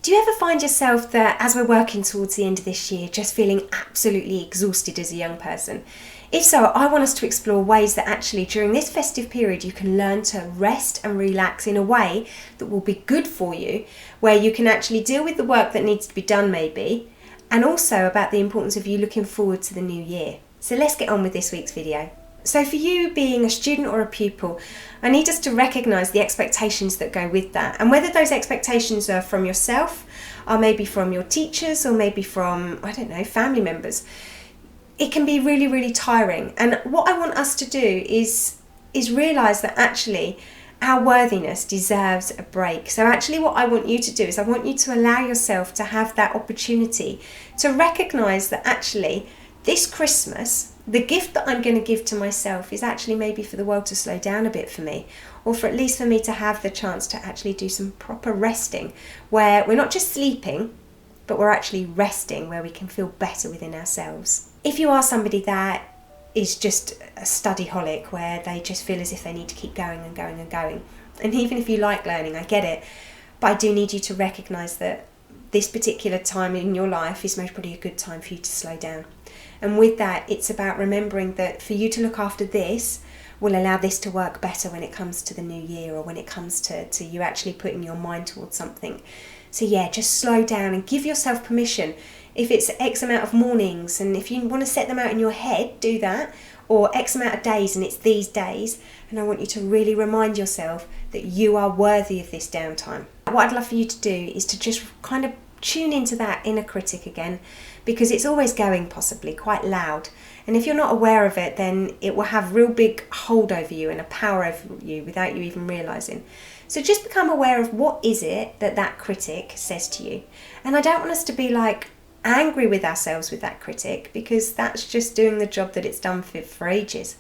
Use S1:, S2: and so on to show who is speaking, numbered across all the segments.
S1: Do you ever find yourself that as we're working towards the end of this year, just feeling absolutely exhausted as a young person? If so, I want us to explore ways that actually during this festive period you can learn to rest and relax in a way that will be good for you, where you can actually deal with the work that needs to be done maybe, and also about the importance of you looking forward to the new year. So let's get on with this week's video. So for you being a student or a pupil, I need us to recognise the expectations that go with that, and whether those expectations are from yourself, or maybe from your teachers, or maybe from, I don't know, family members. It can be really, really tiring. And what I want us to do is realise that actually our worthiness deserves a break. So actually what I want you to do is I want you to allow yourself to have that opportunity to recognise that actually this Christmas, the gift that I'm going to give to myself is actually maybe for the world to slow down a bit for me, or for at least for me to have the chance to actually do some proper resting, where we're not just sleeping, but we're actually resting, where we can feel better within ourselves. If you are somebody that is just a studyholic, where they just feel as if they need to keep going and going and going, and even if you like learning, I get it, but I do need you to recognise that this particular time in your life is most probably a good time for you to slow down. And with that, it's about remembering that for you to look after this will allow this to work better when it comes to the new year, or when it comes to you actually putting your mind towards something. So yeah, just slow down and give yourself permission. If it's X amount of mornings, and if you want to set them out in your head, do that, or X amount of days and it's these days, and I want you to really remind yourself that you are worthy of this downtime. What I'd love for you to do is to just kind of tune into that inner critic again, because it's always going possibly quite loud, and if you're not aware of it, then it will have real big hold over you and a power over you without you even realising. So just become aware of what is it that critic says to you. And I don't want us to be like angry with ourselves with that critic, because that's just doing the job that it's done for ages.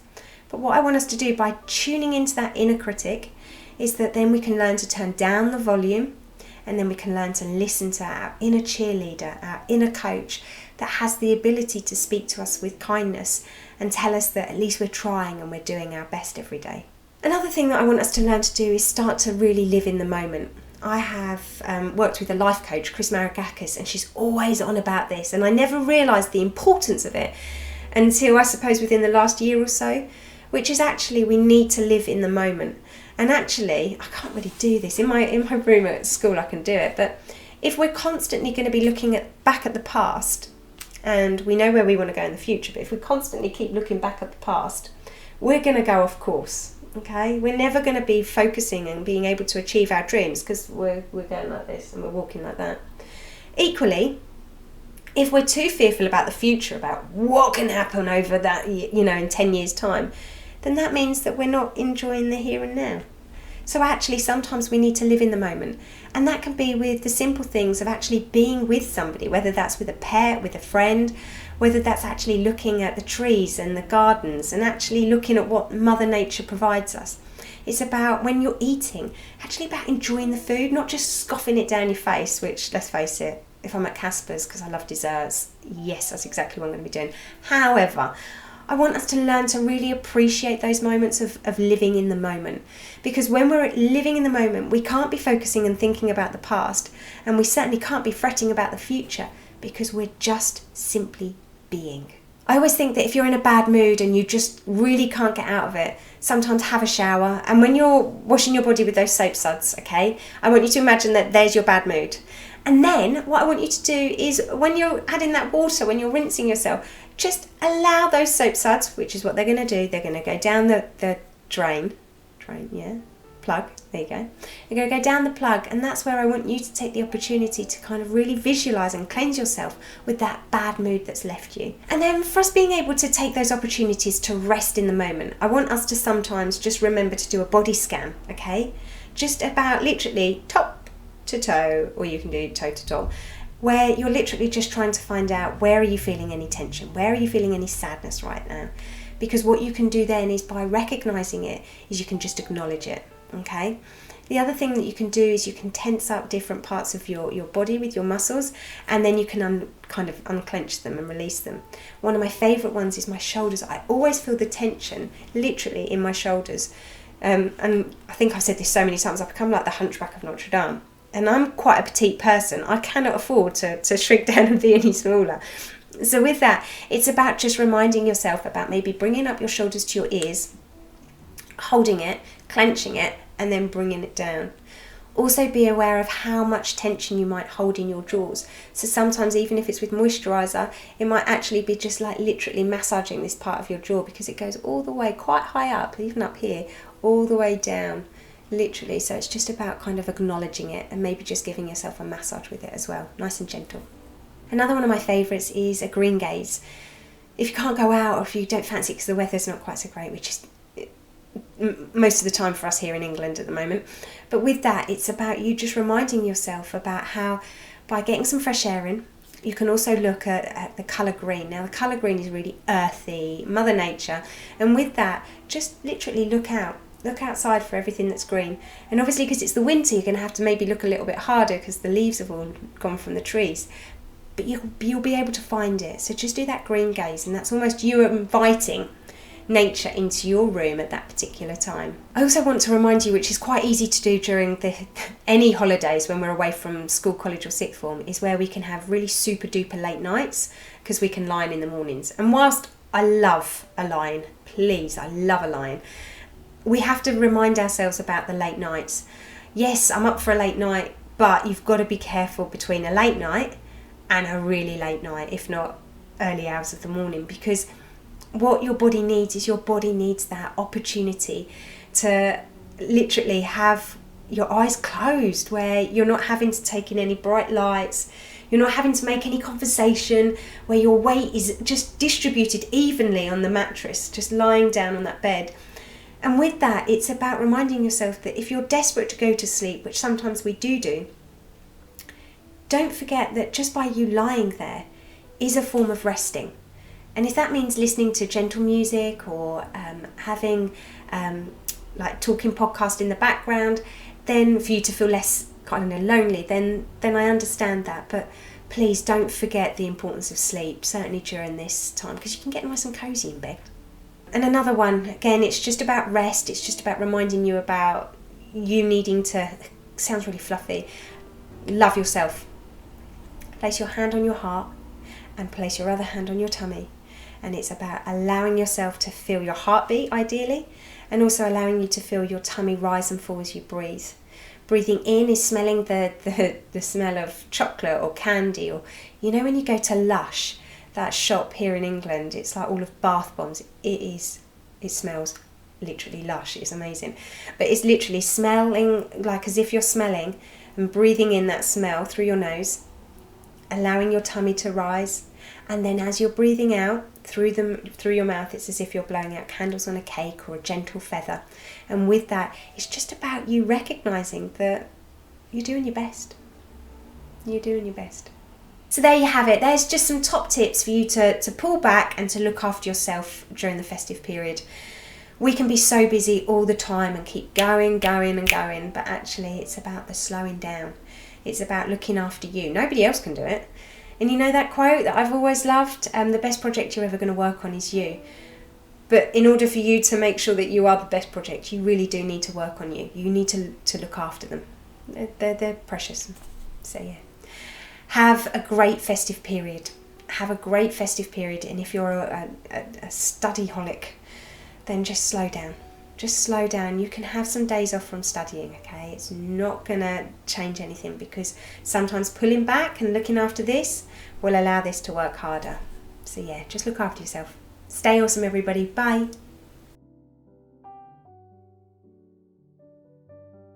S1: But what I want us to do by tuning into that inner critic is that then we can learn to turn down the volume, and then we can learn to listen to our inner cheerleader, our inner coach, that has the ability to speak to us with kindness and tell us that at least we're trying and we're doing our best every day. Another thing that I want us to learn to do is start to really live in the moment. I have worked with a life coach, Chris Maragakis, and she's always on about this, and I never realised the importance of it until I suppose within the last year or so, which is actually we need to live in the moment. And actually, I can't really do this. In my room at school I can do it, but if we're constantly going to be looking back at the past, and we know where we want to go in the future, but if we constantly keep looking back at the past, we're going to go off course. Okay, we're never going to be focusing and being able to achieve our dreams, because we're going like this and we're walking like that. Equally, if we're too fearful about the future, about what can happen over that, in 10 years' time, then that means that we're not enjoying the here and now. So actually, sometimes we need to live in the moment, and that can be with the simple things of actually being with somebody, whether that's with a pet, with a friend, whether that's actually looking at the trees and the gardens and actually looking at what Mother Nature provides us. It's about, when you're eating, actually about enjoying the food, not just scoffing it down your face, which, let's face it, if I'm at Casper's because I love desserts, yes, that's exactly what I'm going to be doing. However, I want us to learn to really appreciate those moments of living in the moment, because when we're living in the moment, we can't be focusing and thinking about the past, and we certainly can't be fretting about the future, because we're just simply being. I always think that if you're in a bad mood and you just really can't get out of it, sometimes have a shower, and when you're washing your body with those soap suds, okay, I want you to imagine that there's your bad mood. And then what I want you to do is, when you're adding that water, when you're rinsing yourself, just allow those soap suds, which is what they're going to do, they're going to go down the drain, plug, there you go. You're going to go down the plug, and that's where I want you to take the opportunity to kind of really visualise and cleanse yourself with that bad mood that's left you. And then for us being able to take those opportunities to rest in the moment, I want us to sometimes just remember to do a body scan, okay? Just about literally top to toe, or you can do toe to toe, where you're literally just trying to find out, where are you feeling any tension? Where are you feeling any sadness right now? Because what you can do then is, by recognising it, is you can just acknowledge it, okay? The other thing that you can do is you can tense up different parts of your body with your muscles, and then you can kind of unclench them and release them. One of my favourite ones is my shoulders. I always feel the tension literally in my shoulders. And I think I've said this so many times, I've become like the Hunchback of Notre Dame. And I'm quite a petite person. I cannot afford to shrink down and be any smaller. So with that, it's about just reminding yourself about maybe bringing up your shoulders to your ears, holding it, clenching it, and then bringing it down. Also be aware of how much tension you might hold in your jaws. So sometimes, even if it's with moisturiser, it might actually be just like literally massaging this part of your jaw, because it goes all the way quite high up, even up here, all the way down, literally. So it's just about kind of acknowledging it and maybe just giving yourself a massage with it as well, nice and gentle. Another one of my favourites is a green gaze. If you can't go out, or if you don't fancy it because the weather's not quite so great, which is most of the time for us here in England at the moment, but with that, it's about you just reminding yourself about how by getting some fresh air in, you can also look at the colour green. Now the colour green is really earthy, Mother Nature, and with that, just literally look outside for everything that's green. And obviously, because it's the winter, you're going to have to maybe look a little bit harder because the leaves have all gone from the trees, but you'll be able to find it. So just do that green gaze, and that's almost you inviting nature into your room at that particular time. I also want to remind you, which is quite easy to do during any holidays when we're away from school, college or sixth form, is where we can have really super duper late nights, because we can lie in the mornings. And whilst I love a line, please, I love a line, we have to remind ourselves about the late nights. Yes, I'm up for a late night, but you've got to be careful between a late night and a really late night, if not early hours of the morning, because what your body needs is that opportunity to literally have your eyes closed, where you're not having to take in any bright lights, you're not having to make any conversation, where your weight is just distributed evenly on the mattress, just lying down on that bed. And with that, it's about reminding yourself that if you're desperate to go to sleep, which sometimes we do, don't forget that just by you lying there is a form of resting. And if that means listening to gentle music, or having like talking podcast in the background, then for you to feel less kind of lonely, then I understand that. But please don't forget the importance of sleep, certainly during this time, because you can get nice and cosy in bed. And another one, again, it's just about rest. It's just about reminding you about you needing to, sounds really fluffy, love yourself. Place your hand on your heart and place your other hand on your tummy. And it's about allowing yourself to feel your heartbeat, ideally, and also allowing you to feel your tummy rise and fall as you breathe. Breathing in is smelling the smell of chocolate or candy, or, you know, when you go to Lush, that shop here in England, it's like all of bath bombs. It smells literally lush. It's amazing. But it's literally smelling like as if you're smelling, and breathing in that smell through your nose, allowing your tummy to rise. And then as you're breathing out through your mouth, it's as if you're blowing out candles on a cake or a gentle feather. And with that, it's just about you recognising that you're doing your best. You're doing your best. So there you have it. There's just some top tips for you to pull back and to look after yourself during the festive period. We can be so busy all the time and keep going, but actually it's about the slowing down. It's about looking after you. Nobody else can do it. And you know that quote that I've always loved, the best project you're ever going to work on is you. But in order for you to make sure that you are the best project, you really do need to work on you. You need to look after them. They're precious. So yeah. Have a great festive period. Have a great festive period. And if you're a studyholic, then just slow down. Just slow down. You can have some days off from studying, okay? It's not going to change anything, because sometimes pulling back and looking after this will allow this to work harder. So yeah, just look after yourself. Stay awesome, everybody. Bye.